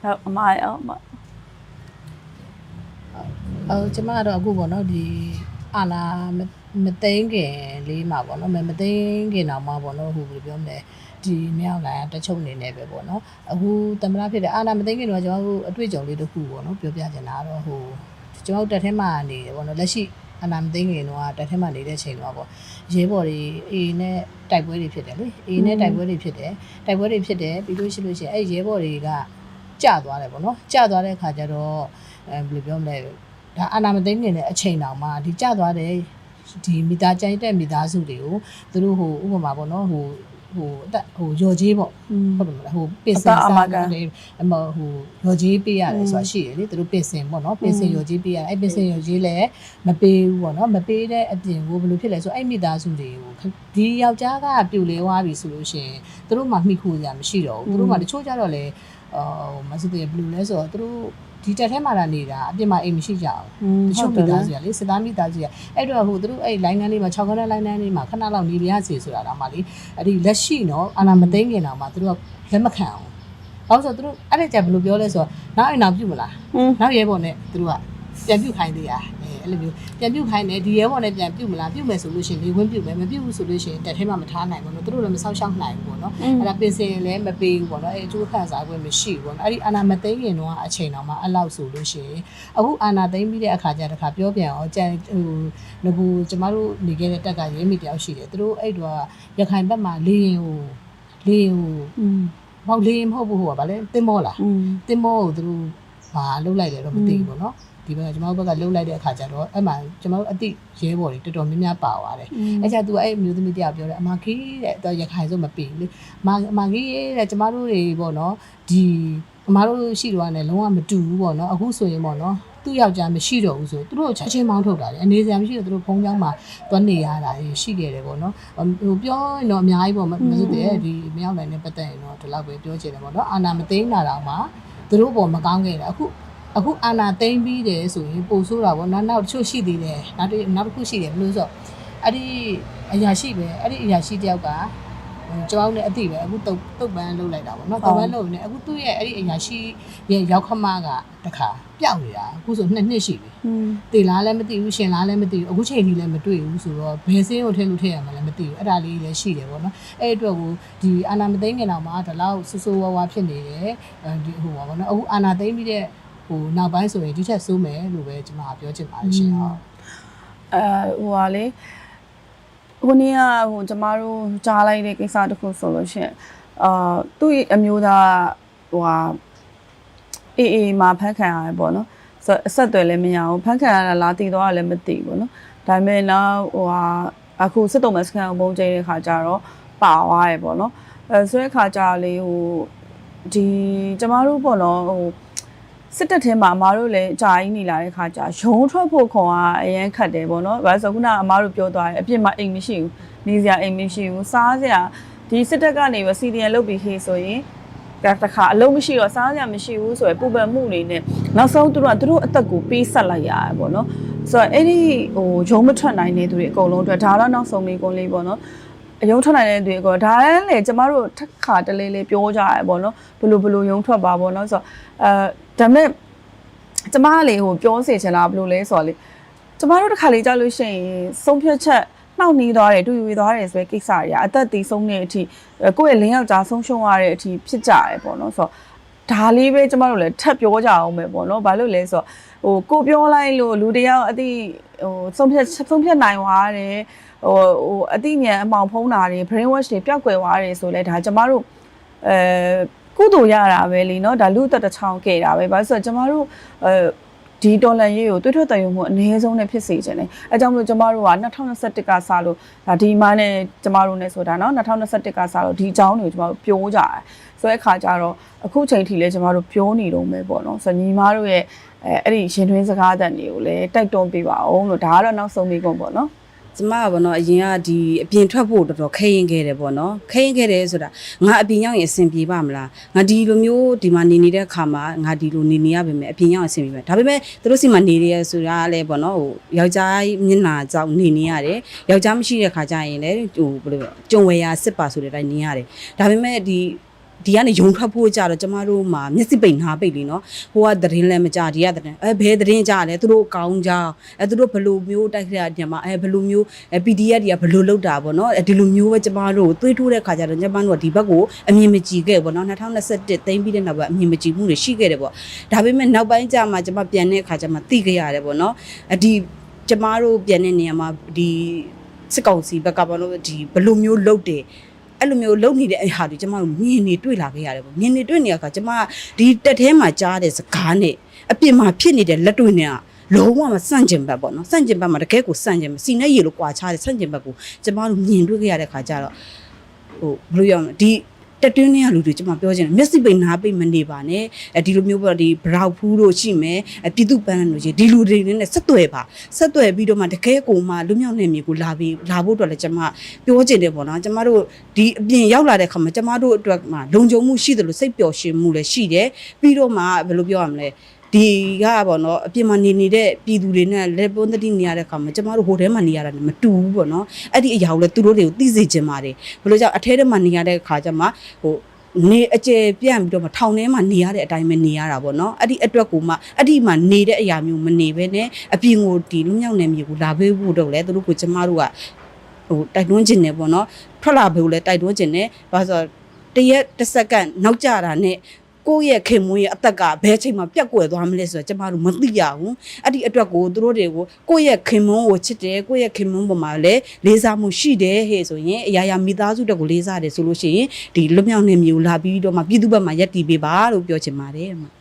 အမရောအမကျမကတော့အခုပေါ့နော်ဒီအာနာမသိန်းခင်လေးမှာပေါ့နော်မသိန်းခင်တော့မှပေါ့နော်ဟိုဘယ်လိုပြောမလဲဒီမြောက်လာတချုံနေနေပဲပေါ့နော်အခုသမရဖြစ်တဲ့အာနာမသိန်းခင်တော့ကျွန်တော်တို့အတွေ့အကြုံလေးတစ်ခုပေါ့နော်ပြောပြချင်တာတော့ဟိုကျွန်တော်တက်ထဲမှာနေတယ်ပေါ့နော်လက်ရှိအာနာမသိန်းခင်တော့တက်ထဲမှာနေတဲ့ချိန်တော့ပေါ့ရဲဘော်တွေအေးနဲ့တိုက်ပွဲတွေဖြစ်တယ်လေအေးနဲ့တိုက်ပွဲတွေဖြစ်တယ်ပြီးလို့ရှိရင်အဲ့ရဲဘော်တွေကကျသွားတယ်ပေါ့နော်ကျသွားတဲ့ခါကျတော့ဘယ်လိုပြောမလဲဒါအာနာမသိန်းနေတဲ့အချိန်တောင်မှဒီကျသွားတဲ့ဒီမိသားကြိုက်တဲ့မိသားစုတွေကိုသူတို့ဟိုဥပမာပေါ့နော်ဟိုရော်ကြီးပေါ့ဟုတ်တယ်မလားဟိုပင်စင်စားတယ်အမဟိုရော်ကြီးပေးရတယ်ဆိုတာရှိတယ်လေသူတို့ပင်စင်ပေါ့နော်ပင်စင်ရော်ကြီးပေးရတယ်အဲ့ပင်စင်ရော်ကြီးလည်းမပေးဘူးပေါ့နော်မပေးတဲ့အပြင်ကိုဘယ်လိုဖြစ်လဲဆိုအဲ့မိသားစုတွေကိုဒီယောက်ျားကပြူလဲသွားပြီဆိုလို့ရှိရင်သူတို့မှမိခိုးစရာမရှိတော့ဘူးသူတို့မှတချို့ကြတော့လေမစတဲ့ဘလူးလဲဆိုတော့သူတို့ဒီတက်ထဲမှာလာနေတာအပြင်မှာအိမ်မရှိကြဘူးတချို့မိသားစုကလေစစ်သားမိသားစုကအဲ့တော့ဟိုသူတို့အဲ့လိုင်းငန်းလေးမှာ6ခန်းလိုင်းငန်းလေးမှာခဏလောက်နေရစီဆိုတာတော့မှလေအဲ့ဒီလက်ရှိနော်အာနာမသိန်းခင်တော့မှသူတို့ကလက်မခံအောင်ဘာလို့ဆိုသူတို့အဲ့ဒါကြဘယ်လိုပြောလဲဆိုတော့နောက်အိမ်နောက်ပြုတ်မလားနောက်ရဲပေါ်နဲ့သူတို့ကပြန်ပြုတ်ခိုင်းသေးတာအဲ့လိုမျိုးပြန်ပြုတ်ခိုင်းတယ်ဒီရဲပေါ်နဲ့ပြန်ပြုတ်မလားပြုတ်မယ်ဆိုလို့ရှိရင်ဒီဝင်းပြုတ်မယ်မပြုတ်ဘူးဆိုလို့ရှိရင်တက်ထဲမှာမထားနိုင်ဘူးနော်သူတို့လည်းမဆောက်ရှောက်နိုင်ဘူးပေါ့နော်အဲ့ဒါပင်စင်လည်းမပေးဘူးပေါ့နော်အဲ့အကျိုးခံစား권မရှိဘူးပေါ့နော်အဲ့ဒီအာနာမသိန်းခင်တော့အချိန်တော့မှအဲ့လောက်ဆိုလို့ရှိရင်အခုအာနာသိန်းပြီးတဲ့အခါကျတခါပြောပြန်အောင်ကြံဟိုငကူကျမတို့နေခဲ့တဲ့တက်ကရဲမိတယောက်ရှိတယ်သူတို့အဲ့တော့ရခိုင်ဘက်မှာလေရင်ဘောက်လေရင်မဟုတ်ဘူးဟိုကဗာလဲတင်မောလားတင်မောကိုသူတို့ဘာလှုပ်လိုက်တယ်တော့မသိဘူးပေါ့နော်ဒီဘက်ကကျွန်တော်တို့ဘက်ကလှုပ်လိုက်တဲ့အခါကျတော့အဲ့မှာကျွန်တော်တို့အတိရဲဘော်တွေတော်တော်များများပါသွားတယ်အဲ့ကျသူအဲ့မျိုးသမီးတယောက်ပြောတယ်အမခီးတဲ့ရခိုင်ဆိုမပေးလေအမခီးတဲ့ကျွန်တော်တို့တွေပေါ့နော်ဒီအမတို့ရှိတော့လည်းလုံးဝမတူဘူးပေါ့နော်အခုဆိုရင်ပေါ့နော်သူ့ယောက်ျားမရှိတော့ဘူးဆိုသူတို့ချက်ချင်းမောင်းထုတ်တာလေအနေစရာမရှိတော့သူတို့ဖုန်းကြောင်းမှာတွန်းနေရတာရှိခဲ့တယ်ပေါ့နော်ဟိုပြောရင်တော့အများကြီးပေါ့မဟုတ်တဲ့ဒီမရောက်နိုင်တဲ့ပတ်သက်ရင်တော့ဒီလောက်ပဲပြောချင်တယ်ပေါ့နော်အာနာမသိန်းလာတော့မှသူတို့ပေါ်မကောင်းခဲ့တာအခုအာနာသိန်းပြီးတယ်ဆိုရင်ပို့ဆိုးတာပေါ့နောက်တချို့ရှိသေးတယ်နောက်တစ်ခုရှိတယ်ဘလို့ဆိုအဲ့ဒီအရာရှိပဲအဲ့ဒီအရာရှိတယောက်ကကျောင်းနဲ့အတိပဲအခုတုတ်ပန်းလုပ်လိုက်တာပေါ့နော်တုတ်ပန်းလုပ်နေအခုသူ့ရဲ့အဲ့ဒီအရာရှိရဲ့ရောက်ခမကတခါပျောက်နေတာအခုဆို2နှစ်ရှိပြီတေလားလည်းမသိဘူးရှင်လားလည်းမသိဘူးအခုချိန်ကြီးလည်းမတွေ့ဘူးဆိုတော့ဘယ်စင်းကိုထည့်လို့ထည့်ရမှာလည်းမသိဘူးအဲ့ဒါလေးလည်းရှိတယ်ပေါ့နော်အဲ့အတွက်ကိုဒီအာနာမသိန်းခင်တော့မှဒီလောက်ဆိုးဝါးဖြစ်နေတယ်ဒီဟိုပါပေါ့နော်အခုအာနာသိန်းပြီးတဲ့ဟိုနောက်ပိုင်းဆိုရင်ဒီထက်ဆိုးမယ်လို့ပဲကျွန်မပြောချင်ပါတယ်ရှင်ဟုတ်ဟိုဟာလေဟိုနေ့ကဟိုကျမတို့ကြားလိုက်တဲ့ကိစ္စတစ်ခုဆိုလို့ရှိရင်သူ့အမျိုးသားဟိုဟာအေးမှာဖန်ခံရတယ်ပေါ့နော်ဆိုအဆက်အသွယ်လည်းမရဘူးဖန်ခံရတာလားတည်သွားတာလည်းမသိဘူးနော်ဒါပေမဲ့နောက်ဟိုဟာအခုစစ်တုံးမစကန်ကိုပုံကျတဲ့ခါကျတော့ပါသွားရပေါ့နော်ဆိုတဲ့ခါကျလေဟိုဒီကျမတို့ပေါ့နော်ဟိုစစ်တပ်ထဲမှာအမားတို့လည်းအကြာကြီးနေလာတဲ့ခါကျရုံးထွက်ဖို့ခွန်ကအရင်ခတ်တယ်ပေါ့နော်။ဘာလို့ဆိုခုနအမားတို့ပြောသွားတယ်အပြစ်မှာအိမ်မရှိဘူး။နေစရာအိမ်မရှိဘူး။စားစရာဒီစစ်တပ်ကနေပဲစီဒီအန်လုပ်ပြီးခေဆိုရင်တခါအလုံးမရှိတော့စားစရာမရှိဘူးဆိုရယ်ပူပန်မှုတွေနဲ့နောက်ဆုံးသူတို့အသက်ကိုပေးဆက်လိုက်ရတာပေါ့နော်။ဆိုတော့အဲ့ဒီဟိုရုံးမထွက်နိုင်တဲ့သူတွေအကုန်လုံးအတွက်ဒါတော့နောက်ဆုံးလေးကုန်လေးပေါ့နော်။အယုံထွက်နိုင်တဲ့သူတွေကဒါလည်းလေကျမတို့ထက်ခါတလေးလေးပြောကြရပေါ့နော်ဘလို့ယုံထွက်ပါပေါ့နော်ဆိုတော့ဒါမဲ့ကျမလေဟိုပြောစေချင်တာဘလို့လဲဆိုတော့လေကျမတို့တစ်ခါလေးကြားလို့ရှိရင်ဆုံးဖြတ်ချက်နှောက်နှီးသွားတယ်တူယူသွားတယ်ဆိုတဲ့ကိစ္စတွေကအသက်တည်ဆုံးတဲ့အထိကိုယ့်ရဲ့လင်းယောက်ျားဆုံးရှုံးရတဲ့အထိဖြစ်ကြတယ်ပေါ့နော်ဆိုတော့ဒါလေးပဲကျမတို့လည်းထပ်ပြောကြအောင်ပဲပေါ့နော်ဘာလို့လဲဆိုတော့ဟိုကိုပြောလိုက်လို့လူတယောက်အတိဟိုဆုံးဖြတ်နိုင်သွားတယ်ဟိုအတိညာအမောင်ဖုံးတာတွေ brain wash တွေပျောက်ကွယ်သွားတယ်ဆိုလဲဒါကျမတို့ကုသိုလ်ရတာပဲလीเนาะဒါလူသက်တစ်ချောင်းခဲ့တာပဲဘာလို့ဆိုတော့ကျမတို့ဒီတော်လန်ရေးကိုတွေးထွက်တည်ယူမှုအနည်းဆုံးနဲ့ဖြစ်စေခြင်းလေအဲကြောင့်မလို့ကျမတို့က2021ကစလို့ဒါဒီမှနဲ့ကျမတို့ ਨੇ ဆိုတာเนาะ2021ကစလို့ဒီအကြောင်းတွေကိုကျမတို့ပြောကြတယ်ဆိုတဲ့အခါကျတော့အခုချိန်ထိလည်းကျမတို့ပြောနေတော့မယ်ပေါ့เนาะဆိုညီမတို့ရဲ့အဲ့ဒီရင်တွင်းစကားတန်တွေကိုလည်းတိုက်တွန်းပေးပါအောင်လို့ဒါကတော့နောက်ဆုံးမိကုန်ပေါ့เนาะကျမကပေါ့နော်အရင်ကဒီအပြင်ထွက်ဖို့တော်တော်ခရင်ခဲ့တယ်ပေါ့နော်ခရင်ခဲ့တယ်ဆိုတာငါအပြင်ရောက်ရင်အဆင်ပြေပါမလားငါဒီလိုမျိုးဒီမှာနေနေတဲ့ခါမှာငါဒီလိုနေနေရပါမယ်အပြင်ရောက်အဆင်ပြေမယ်ဒါပေမဲ့သူတို့စီမှာနေရဆိုတာလည်းပေါ့နော်ဟိုယောက်ျားမျက်နှာကြောင့်နေရတယ်ယောက်ျားမရှိတဲ့ခါကျရင်လည်းဟိုဘယ်လိုကြုံဝယ်ရစစ်ပါဆိုတဲ့အတိုင်းနေရတယ်ဒါပေမဲ့ဒီ ဒီကနေယုံထွက်ဖို့ကြတော့ကျမတို့မှာမျက်စိပိတ်နားပိတ်လीเนาะဟိုကသတင်းလည်းမကြဒီကသတင်းဘယ်သတင်းကြလဲသူတို့အကောင်းကြောင်းသူတို့ဘယ်လိုမျိုးတိုက်ခရညမှာဘယ်လိုမျိုးPDF တွေကဘယ်လိုလုပ်တာပေါ့เนาะဒီလိုမျိုးပဲကျမတို့သွေးထိုးတဲ့ခါကျတော့ကျမတို့ကဒီဘက်ကိုအမြင်မကြည့်ခဲ့ပေါ့เนาะ2021သိမ်းပြီးတဲ့နောက်ပိုင်းအမြင်မကြည့်မှုတွေရှိခဲ့တယ်ပေါ့ဒါပေမဲ့နောက်ပိုင်းကျမှကျမပြန်တဲ့ခါကျမှသိခဲ့ရတယ်ပေါ့เนาะဒီကျမတို့ပြန်တဲ့နေရာမှာဒီစစ်ကောင်စီဘက်ကပေါ့เนาะဒီဘယ်လိုမျိုးလုပ်တယ်အဲ့လိုမျိုးလုံနေတဲ့အဲ့ဟာတွေကျမတို့မြင်နေတွေ့လာခဲ့ရတယ်ပေါ့မြင်နေတွေ့နေရခါကျမဒီတက်ထဲမှာကြားတဲ့စကားနဲ့အပြင်မှာဖြစ်နေတဲ့လက်တွေ့နဲ့လုံးဝမဆန့်ကျင်ဘက်ပေါ့နော်ဆန့်ကျင်ဘက်မှာတကယ်ကိုဆန့်ကျင်စီနဲ့ရေလိုကွာခြားတဲ့ဆန့်ကျင်ဘက်ကိုကျမတို့မြင်တွေ့ခဲ့ရတဲ့ခါကျတော့ဟိုဘယ်လိုရအောင်ဒီတက်တွင်းနေတဲ့လူတွေကျမပြောချင်တယ်မျက်စိပိတ်နားပိတ်မနေပါနဲ့ဒီလိုမျိုးပေါ့ဒီဘရောက်ဖူးတို့ရှိမယ်ပြည်သူပန်းတို့ရှိဒီလူတွေနဲ့ဆက်သွယ်ပါဆက်သွယ်ပြီးတော့မှတကယ်ကိုမှလူမြောက်နေမျိုးကိုလာဖို့အတွက်လည်းကျမပြောချင်တယ်ပေါ့နော်ကျမတို့ဒီအပြင်ရောက်လာတဲ့ခါမှာကျမတို့အတွက်မှလုံခြုံမှုရှိတယ်လို့စိတ်ပျော်ရွှင်မှုလည်းရှိတယ်ပြီးတော့မှဘယ်လိုပြောရမလဲဒီကပေါ့နော်အပြင်မှာနေတဲ့ပြည်သူတွေနဲ့လက်ပွန်းတတိနေရတဲ့ခါမှာကျမတို့ဟိုထဲမှာနေရတာမတူဘူးပေါ့နော်အဲ့ဒီအရာကိုလည်းသူတို့တွေကိုသိစေချင်ပါတယ်ဘယ်လိုကြောင့်အထဲထဲမှာနေရတဲ့ခါကျမှဟိုနေအကျယ်ပြန့်ပြီးတော့ထောင်ထဲမှာနေရတဲ့အတိုင်းပဲနေရတာပေါ့နော်အဲ့ဒီအတွက်ကိုမှအဲ့ဒီမှာနေတဲ့အရာမျိုးမနေဘဲနဲ့အပြင်ကိုဒီလူမြောက်နေမျိုးကိုလာပေးဖို့တော့လေသူတို့ကိုကျမတို့ကဟိုတိုက်တွန်းခြင်းနဲ့ပေါ့နော်ထွက်လာဖို့လည်းတိုက်တွန်းခြင်းနဲ့ဘာလို့ဆိုတရက်တစ်စက္ကန့်နောက်ကျတာနဲ့ကိုယ့်ရဲ့ခင်မွေးရဲ့အသက်ကဘယ်ချိန်မှပြက်ကွယ်သွားမလဲဆိုတော့ကျမတို့မသိရဘူးအဲ့ဒီအတွက်ကိုသူတို့တွေကိုကိုယ့်ရဲ့ခင်မွန်းကိုချစ်တယ်ကိုယ့်ရဲ့ခင်မွန်းပေါ်မှာလည်းလေးစားမှုရှိတယ်ဟဲ့ဆိုရင်အရာရာမိသားစုတက်ကိုလေးစားတယ်ဆိုလို့ရှိရင်ဒီလွတ်မြောက်နေမျိုးလာပြီးတော့မှပြည်သူ့ဘက်မှာရက်တီပေးပါလို့ပြောချင်ပါတယ်